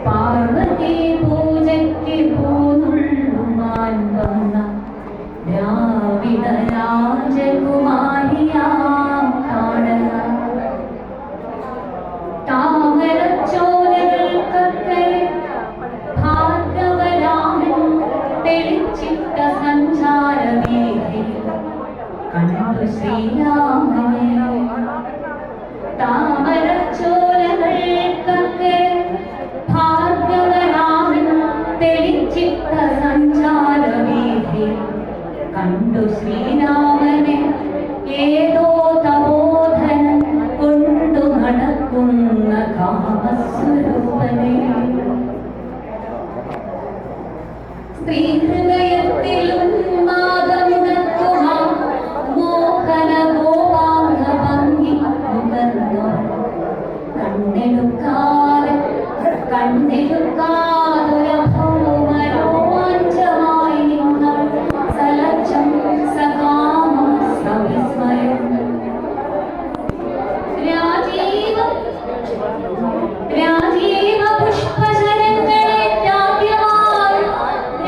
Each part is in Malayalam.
പാർവതി പൂജയ്ക്ക് പോന്നുള്ളുമാൻ വന്ന ദ്രാവിഡ രാജകുമാരിയാം കാണുക. താമരച്ചോലകൾക്കൊക്കെ ഭാർഗവരാമൻ തെളിച്ചിട്ട സഞ്ചാരവീഥി കണ്ടു ശ്രീരാമനെ. താമരച്ചോലകൾക്കൊക്കെ ഭാർഗവരാമൻ തെളിച്ചിട്ട സഞ്ചാരവീഥി കണ്ടു ശ്രീരാമനെ. ഏതോ തപോധനം കൊണ്ടു നടക്കുന്ന കാമസ്വരൂപനെ. സ്ത്രീഹൃദയത്തിലും മോഹന ഗോപാംഗ ഭംഗി നുകർന്നു കണ്ണെടുക്കാതൊരഭൗമരോമാഞ്ചമായി നിന്ന സലജ്ജം സകാമ സവിസ്മയം. രാജീവ പുഷ്പശരങ്ങളെ രാജ്യമായി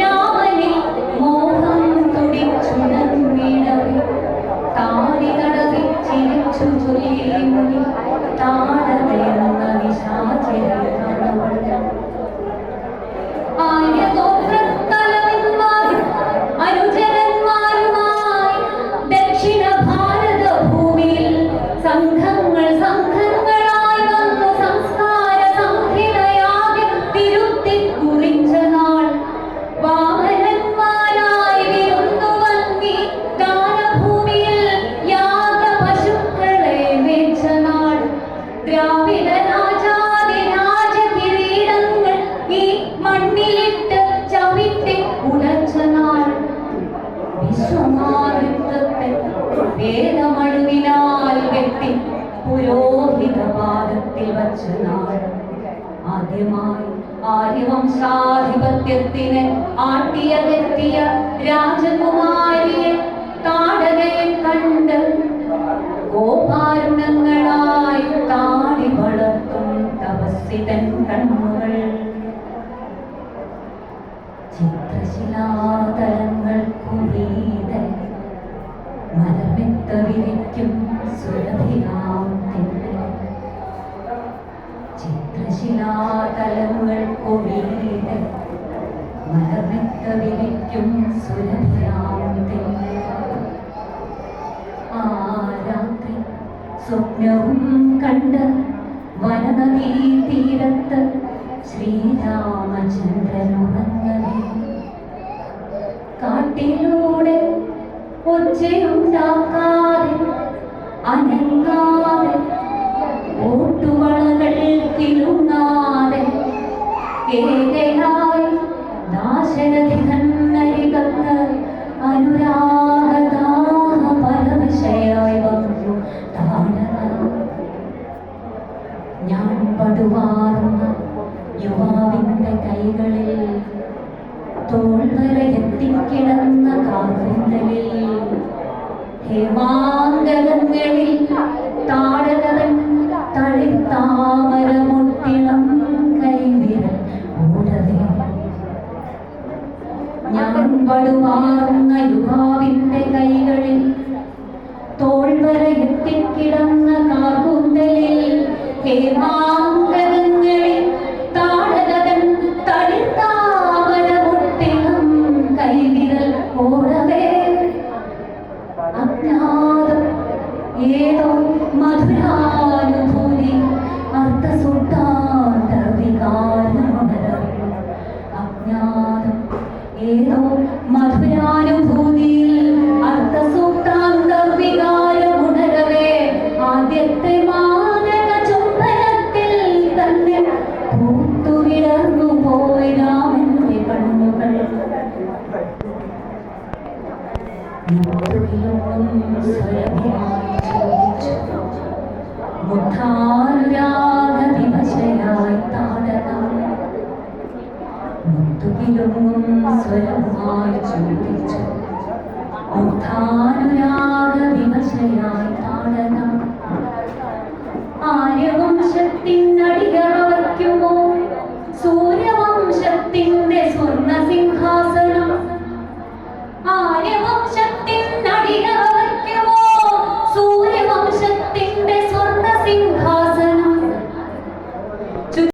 രാമനിൽ മോഹം തുടിച്ചുണർന്നിടവേ. താടി തടവി ചിരിച്ചു ചൊല്ലി താടവേറുന്ന നിശാചരി അനുചരന്മാരുമായി ദക്ഷിണ ഭാരത ഭൂമിയിൽ സംഘങ്ങളായി വന്നു സംസ്കാര സംഹിതയാകെ തിരുത്തി കുറിച്ച നാൾ. വാമനന്മാരായി വിരുന്നു വന്നി ദാനഭൂമിയിൽ യാഗ പശുക്കളെ മേച്ച നാൾ. ദ്രാവിഡ രാജകിരീടങ്ങൾ ഈ മണ്ണിലിട്ട് ചവിട്ടി ഉടച്ച നാൾ. വിശ്വമാതൃത്വത്തെ വേദമഴുവിനാൽ വെട്ടി പുരോഹിത പാദത്തിൽ വച്ച നാൾ. ആദ്യമായി ആര്യവംശാധിപത്യത്തിന് ആട്ടിയതെത്തിയ രാജകുമാരിയെ താടകയെ കണ്ട് ഗോപാരുണങ്ങളായി താടി വളർത്തും തപസ്സിതൻ കണ്ണുകൾ. ചിത്രശിലാതലങ്ങൾക്കുമീതെ മലമെത്ത വിരിക്കും സുരഭിരാം തെന്നൽ. ചിത്രശിലാതലങ്ങൾക്കുമീതെ മലമെത്ത വിരിക്കും സുരഭിരാം തെന്നൽ. ആ രാത്രി സ്വപ്നവും കണ്ട് വനനദീ തീരത്ത് ശ്രീരാമചന്ദ്രനുറങ്ങവേ. കാട്ടിലൂടെ ഒച്ചയുണ്ടാക്കാതെ അനങ്ങാതെ ഓട്ടുവളകൾ കിലുങ്ങാതെ ഏകയായി ദാശരഥികന്നരികത്ത് അനുരാഗദാഹ പരവശയായി വന്നു താടക. ഞാൻ പടുവാറുന്ന യുവാവിന്റെ കൈകളിൽ തോൾവരയെത്തിക്കിടന്ന കാർവിന്തലിൽ ഹേമാങ്കങ്ങളിൽ താടകവൻ തളിർത്താമരമൊട്ടിളം കൈവിരൽ ഓടവേ. ഞാൻ പടുവാറുന്ന യുവാവിന്റെ കൈകളിൽ തോൾവരയെത്തിക്കിടന്ന കാർവിന്തലിൽ ഹേമാങ്കങ്ങളിൽ താടകവൻ തളിർത്താമരമൊട്ടിളം കൈവിരൽ ഓടവേ. അജ്ഞാതം ഏതോ മധുരാനുഭൂതി അർത്ഥസുദ്ധാന്ത വികാരമുണരവേ. അജ്ഞാതം ഏതോ മധുരാനുഭൂതിയിൽ അർത്ഥസുദ്ധാന്ത വികാരമുണരവേ. ആദ്യത്തെ മാനക ചുംബനത്തിൽ തന്നെ പൂത്തുവിടർന്നു പോയി രാമന്റെ കണ്ണുകൾ. മുഖാനുരാഗവിവശയായി താടക. മുത്തുകിലുങ്ങും സ്വരമായി ചോദിച്ചു. മുഖാനുരാഗവിവശയായി താടക.